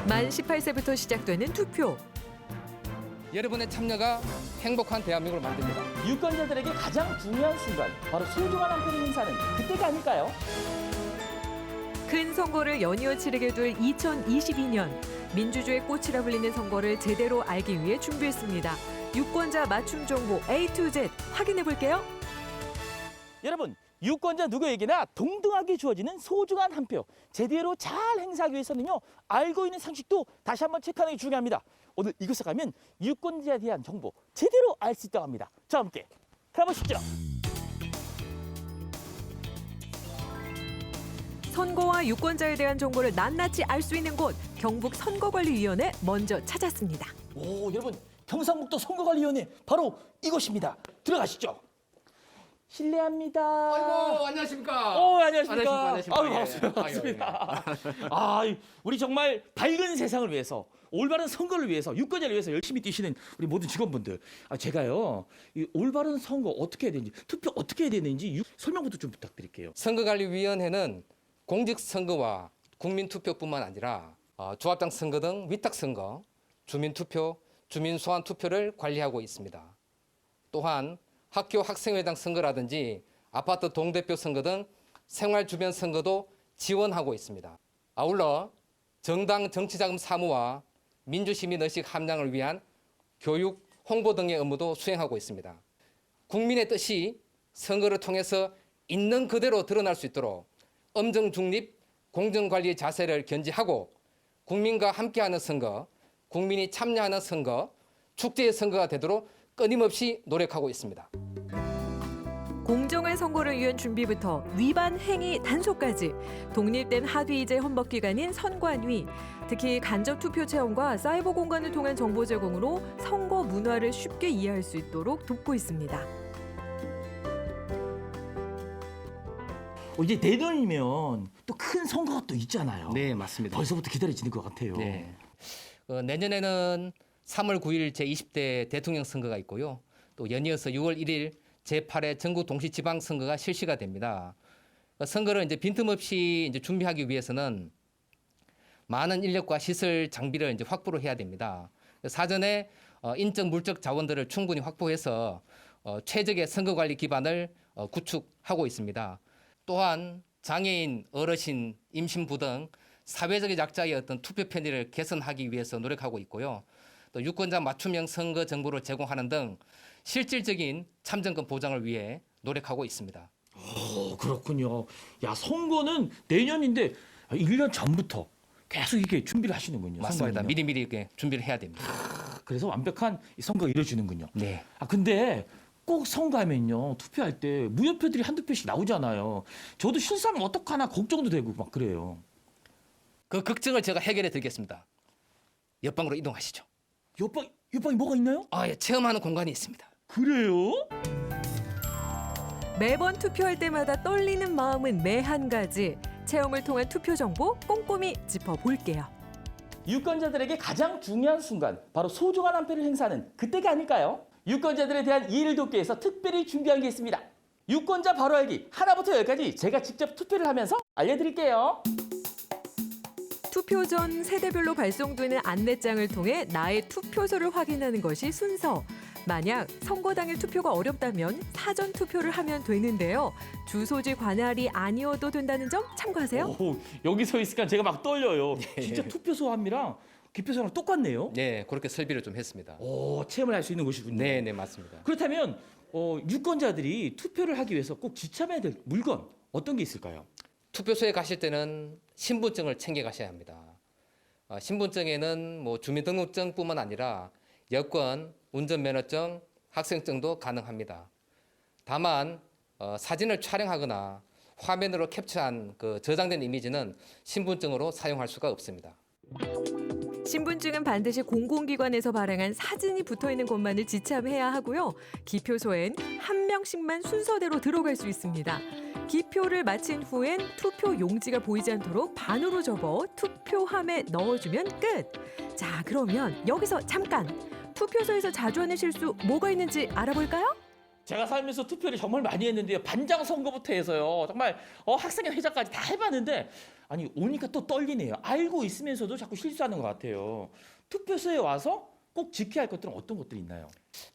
만 18세부터 시작되는 투표. 여러분의 참여가 행복한 대한민국을 만듭니다. 유권자들에게 가장 중요한 순간, 바로 소중한 한 표를 행사하는 그때가 아닐까요? 큰 선거를 연이어 치르게 될 2022년. 민주주의 꽃이라 불리는 선거를 제대로 알기 위해 준비했습니다. 유권자 맞춤 정보 A to Z 확인해 볼게요. 여러분, 유권자 누구에게나 동등하게 주어지는 소중한 한 표, 제대로 잘 행사하기 위해서는요, 알고 있는 상식도 다시 한번 체크하는 게 중요합니다. 오늘 이곳에 가면 유권자에 대한 정보 제대로 알 수 있다고 합니다. 저와 함께 가보시죠. 선거와 유권자에 대한 정보를 낱낱이 알 수 있는 곳, 경북선거관리위원회 먼저 찾았습니다. 오, 여러분, 경상북도 선거관리위원회 바로 이곳입니다. 들어가시죠. 실례합니다. 아이고, 안녕하십니까? 안녕하십니까. 안녕하십니까? 아유, 반갑습니다. 반갑습니다. 아, 우리 정말 밝은 세상을 위해서, 올바른 선거를 위해서, 유권자를 위해서 열심히 뛰시는 우리 모든 직원분들. 제가요, 이 올바른 선거 어떻게 해야 되는지, 투표 어떻게 해야 되는지 설명부터 좀 부탁드릴게요. 선거관리위원회는 공직선거와 국민투표뿐만 아니라 조합장 선거 등 위탁선거, 주민투표, 주민소환투표를 관리하고 있습니다. 또한 학교 학생회장 선거라든지 아파트 동대표 선거 등 생활주변 선거도 지원하고 있습니다. 아울러 정당 정치자금 사무와 민주시민의식 함양을 위한 교육, 홍보 등의 업무도 수행하고 있습니다. 국민의 뜻이 선거를 통해서 있는 그대로 드러날 수 있도록 엄정 중립, 공정관리의 자세를 견지하고 국민과 함께하는 선거, 국민이 참여하는 선거, 축제의 선거가 되도록 끊임없이 노력하고 있습니다. 공정한 선거를 위한 준비부터 위반 행위 단속까지 독립된 하위이제 헌법기관인 선관위, 특히 간접 투표 체험과 사이버 공간을 통한 정보 제공으로 선거 문화를 쉽게 이해할 수 있도록 돕고 있습니다. 이제 내년이면 또 큰 선거가 또 있잖아요. 네, 맞습니다. 벌써부터 기다려지는 것 같아요. 네. 내년에는 3월 9일 제20대 대통령 선거가 있고요. 또 연이어서 6월 1일 제8회 전국 동시지방선거가 실시가 됩니다. 선거를 이제 빈틈없이 이제 준비하기 위해서는 많은 인력과 시설 장비를 이제 확보를 해야 됩니다. 사전에 인적 물적 자원들을 충분히 확보해서 최적의 선거 관리 기반을 구축하고 있습니다. 또한 장애인, 어르신, 임신부 등 사회적 약자의 어떤 투표 편의를 개선하기 위해서 노력하고 있고요. 또 유권자 맞춤형 선거 정보를 제공하는 등 실질적인 참정권 보장을 위해 노력하고 있습니다. 그렇군요. 야, 선거는 내년인데 1년 전부터 계속 이게 준비를 하시는군요. 맞습니다. 선거는요. 미리미리 이렇게 준비를 해야 됩니다. 그래서 완벽한 이 선거가 이루어지는군요. 네. 근데 꼭 선거하면요, 투표할 때 무효표들이 한두 표씩 나오잖아요. 저도 실수하면 어떡하나 걱정도 되고 막 그래요. 그 걱정을 제가 해결해 드리겠습니다. 옆방으로 이동하시죠. 옆방에 뭐가 있나요? 예, 체험하는 공간이 있습니다. 그래요? 매번 투표할 때마다 떨리는 마음은 매 한 가지. 체험을 통한 투표 정보 꼼꼼히 짚어볼게요. 유권자들에게 가장 중요한 순간, 바로 소중한 한 표를 행사하는 그때가 아닐까요? 유권자들에 대한 이해를 돕기 위해서 특별히 준비한 게 있습니다. 유권자 바로 알기 하나부터 열까지 제가 직접 투표를 하면서 알려드릴게요. 투표 전 세대별로 발송되는 안내장을 통해 나의 투표소를 확인하는 것이 순서. 만약 선거 당일 투표가 어렵다면 사전 투표를 하면 되는데요. 주소지 관할이 아니어도 된다는 점 참고하세요. 여기 서 있으니까 제가 막 떨려요. 진짜 투표소 함이랑 기표소랑 똑같네요. 네, 그렇게 설비를 좀 했습니다. 체험을 할 수 있는 곳이군요. 네, 네, 맞습니다. 그렇다면 유권자들이 투표를 하기 위해서 꼭 지참해야 될 물건 어떤 게 있을까요? 투표소에 가실 때는 신분증을 챙겨 가셔야 합니다. 신분증에는 뭐 주민등록증뿐만 아니라 여권, 운전면허증, 학생증도 가능합니다. 다만 사진을 촬영하거나 화면으로 캡처한 그 저장된 이미지는 신분증으로 사용할 수가 없습니다. 신분증은 반드시 공공기관에서 발행한 사진이 붙어있는 곳만을 지참해야 하고요. 기표소엔 한 명씩만 순서대로 들어갈 수 있습니다. 기표를 마친 후엔 투표 용지가 보이지 않도록 반으로 접어 투표함에 넣어주면 끝. 자, 그러면 여기서 잠깐! 투표소에서 자주 하는 실수 뭐가 있는지 알아볼까요? 제가 살면서 투표를 정말 많이 했는데요. 반장 선거부터 해서요. 정말 학생회 회장까지 다 해봤는데 아니 오니까 또 떨리네요. 알고 있으면서도 자꾸 실수하는 것 같아요. 투표소에 와서 꼭 지켜야 할 것들은 어떤 것들이 있나요?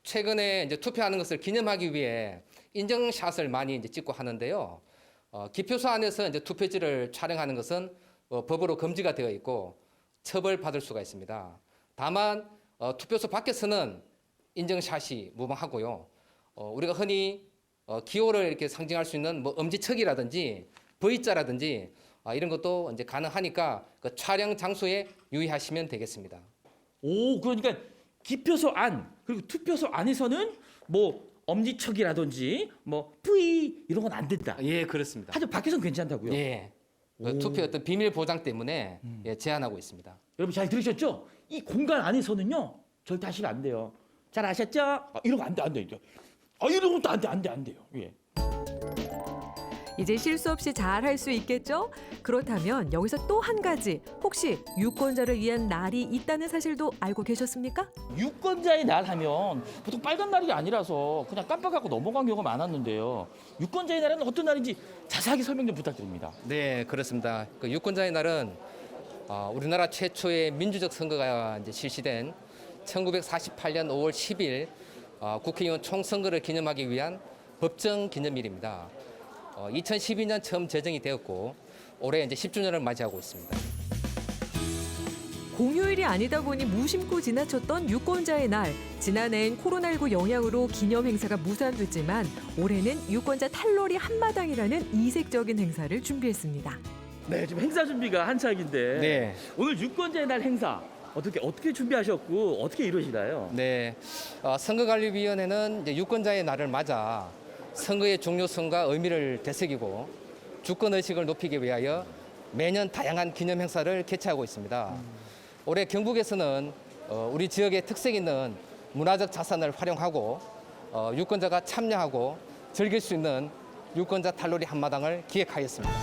최근에 이제 투표하는 것을 기념하기 위해 인증샷을 많이 이제 찍고 하는데요. 기표소 안에서 이제 투표지를 촬영하는 것은 법으로 금지가 되어 있고 처벌받을 수가 있습니다. 다만 투표소 밖에서는 인증샷이 무방하고요. 우리가 흔히 기호를 이렇게 상징할 수 있는 뭐 엄지척이라든지 V자라든지 이런 것도 이제 가능하니까 그 촬영 장소에 유의하시면 되겠습니다. 오, 그러니까 기표소 안 그리고 투표소 안에서는 뭐 엄지척이라든지 뭐 V 이런 건 안 된다. 예, 그렇습니다. 하지만 밖에서는 괜찮다고요? 예. 오. 투표 어떤 비밀 보장 때문에 예, 제한하고 있습니다. 여러분 잘 들으셨죠? 이 공간 안에서는요 절대 하시면 안 돼요. 잘 아셨죠? 이런 거 안 돼, 안 돼, 이제. 이런 것도 안 돼, 안 돼, 안 돼요. 예. 이제 실수 없이 잘 할 수 있겠죠? 그렇다면 여기서 또 한 가지, 혹시 유권자를 위한 날이 있다는 사실도 알고 계셨습니까? 유권자의 날 하면 보통 빨간 날이 아니라서 그냥 깜빡하고 넘어간 경우가 많았는데요. 유권자의 날은 어떤 날인지 자세하게 설명 좀 부탁드립니다. 네, 그렇습니다. 그 유권자의 날은 우리나라 최초의 민주적 선거가 이제 실시된 1948년 5월 10일 국회의원 총선거를 기념하기 위한 법정 기념일입니다. 2012년 처음 제정이 되었고 올해 이제 10주년을 맞이하고 있습니다. 공휴일이 아니다 보니 무심코 지나쳤던 유권자의 날. 지난해엔 코로나19 영향으로 기념 행사가 무산됐지만 올해는 유권자 탈놀이 한마당이라는 이색적인 행사를 준비했습니다. 네, 지금 행사 준비가 한창인데 네. 오늘 유권자의 날 행사 어떻게 준비하셨고 어떻게 이루어지나요? 네, 선거관리위원회는 이제 유권자의 날을 맞아 선거의 중요성과 의미를 되새기고 주권의식을 높이기 위하여 매년 다양한 기념 행사를 개최하고 있습니다. 올해 경북에서는 우리 지역의 특색 있는 문화적 자산을 활용하고 유권자가 참여하고 즐길 수 있는 유권자 탈놀이 한마당을 기획하였습니다.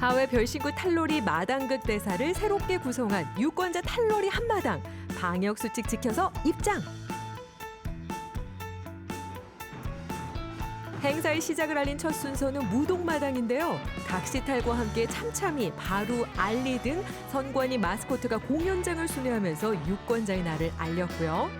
하회 별신구 탈놀이 마당극 대사를 새롭게 구성한 유권자 탈놀이 한마당. 방역 수칙 지켜서 입장. 행사의 시작을 알린 첫 순서는 무동마당인데요. 각시탈과 함께 참참이, 바루, 알리 등 선관위 마스코트가 공연장을 순회하면서 유권자의 날을 알렸고요.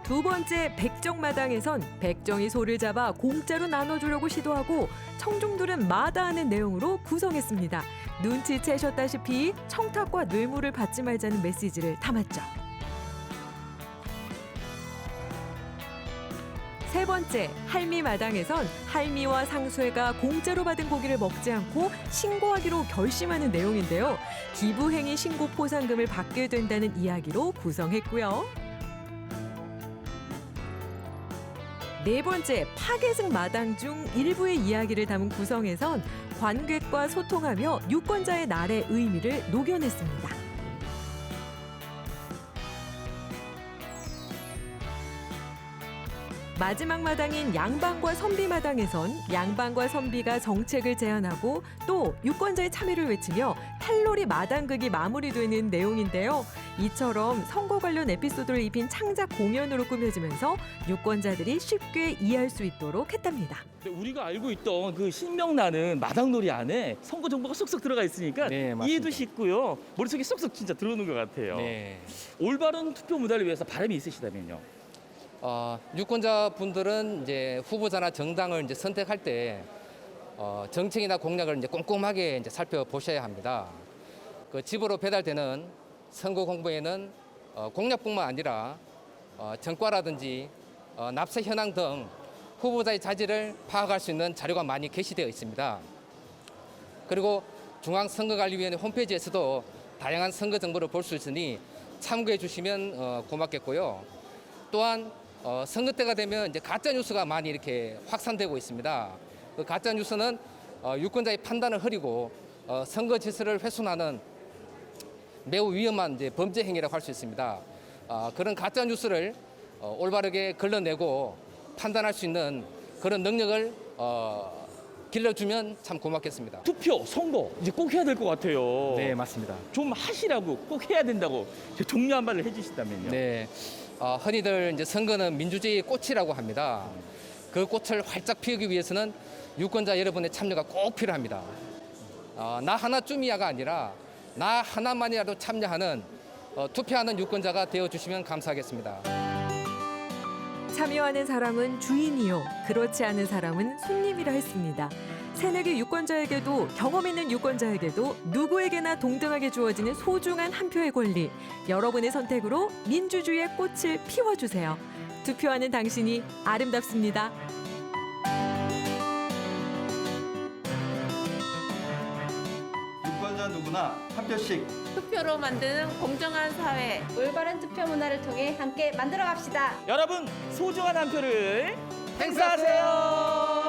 두 번째 백정마당에선 백정이 소를 잡아 공짜로 나눠주려고 시도하고 청중들은 마다하는 내용으로 구성했습니다. 눈치채셨다시피 청탁과 뇌물을 받지 말자는 메시지를 담았죠. 세 번째, 할미마당에선 할미와 상수회가 공짜로 받은 고기를 먹지 않고 신고하기로 결심하는 내용인데요. 기부행위 신고 포상금을 받게 된다는 이야기로 구성했고요. 네 번째, 파괴승 마당 중 일부의 이야기를 담은 구성에선 관객과 소통하며 유권자의 날의 의미를 녹여냈습니다. 마지막 마당인 양방과 선비마당에선 양방과 선비가 정책을 제안하고 또 유권자의 참여를 외치며 탈놀이 마당극이 마무리되는 내용인데요. 이처럼 선거 관련 에피소드를 입힌 창작 공연으로 꾸며지면서 유권자들이 쉽게 이해할 수 있도록 했답니다. 우리가 알고 있던 그 신명나는 마당놀이 안에 선거 정보가 쏙쏙 들어가 있으니까 네, 맞습니다. 이해도 쉽고요. 머릿속에 쏙쏙 진짜 들어오는 것 같아요. 네. 올바른 투표 문화를 위해서 바람이 있으시다면요. 유권자분들은 이제 후보자나 정당을 이제 선택할 때 정책이나 공약을 이제 꼼꼼하게 이제 살펴보셔야 합니다. 그 집으로 배달되는 선거 공보에는 공약뿐만 아니라 전과라든지 납세 현황 등 후보자의 자질을 파악할 수 있는 자료가 많이 게시되어 있습니다. 그리고 중앙선거관리위원회 홈페이지에서도 다양한 선거 정보를 볼 수 있으니 참고해 주시면 고맙겠고요. 또한 선거 때가 되면 이제 가짜 뉴스가 많이 이렇게 확산되고 있습니다. 그 가짜 뉴스는 유권자의 판단을 흐리고 선거 질서를 훼손하는 매우 위험한 이제 범죄 행위라고 할 수 있습니다. 그런 가짜 뉴스를 올바르게 걸러내고 판단할 수 있는 그런 능력을 길러주면 참 고맙겠습니다. 투표, 선거 이제 꼭 해야 될 것 같아요. 네, 맞습니다. 좀 하시라고 꼭 해야 된다고 독려 한 말을 해주신다면요. 네, 흔히들 이제 선거는 민주주의의 꽃이라고 합니다. 그 꽃을 활짝 피우기 위해서는 유권자 여러분의 참여가 꼭 필요합니다. 나 하나쯤이야가 아니라 나 하나만이라도 참여하는 투표하는 유권자가 되어주시면 감사하겠습니다. 참여하는 사람은 주인이요, 그렇지 않은 사람은 손님이라 했습니다. 새내기 유권자에게도 경험 있는 유권자에게도 누구에게나 동등하게 주어지는 소중한 한 표의 권리. 여러분의 선택으로 민주주의의 꽃을 피워주세요. 투표하는 당신이 아름답습니다. 유권자 누구나 한 표씩 투표로 만드는 공정한 사회. 올바른 투표 문화를 통해 함께 만들어 갑시다. 여러분 소중한 한 표를 행사하세요.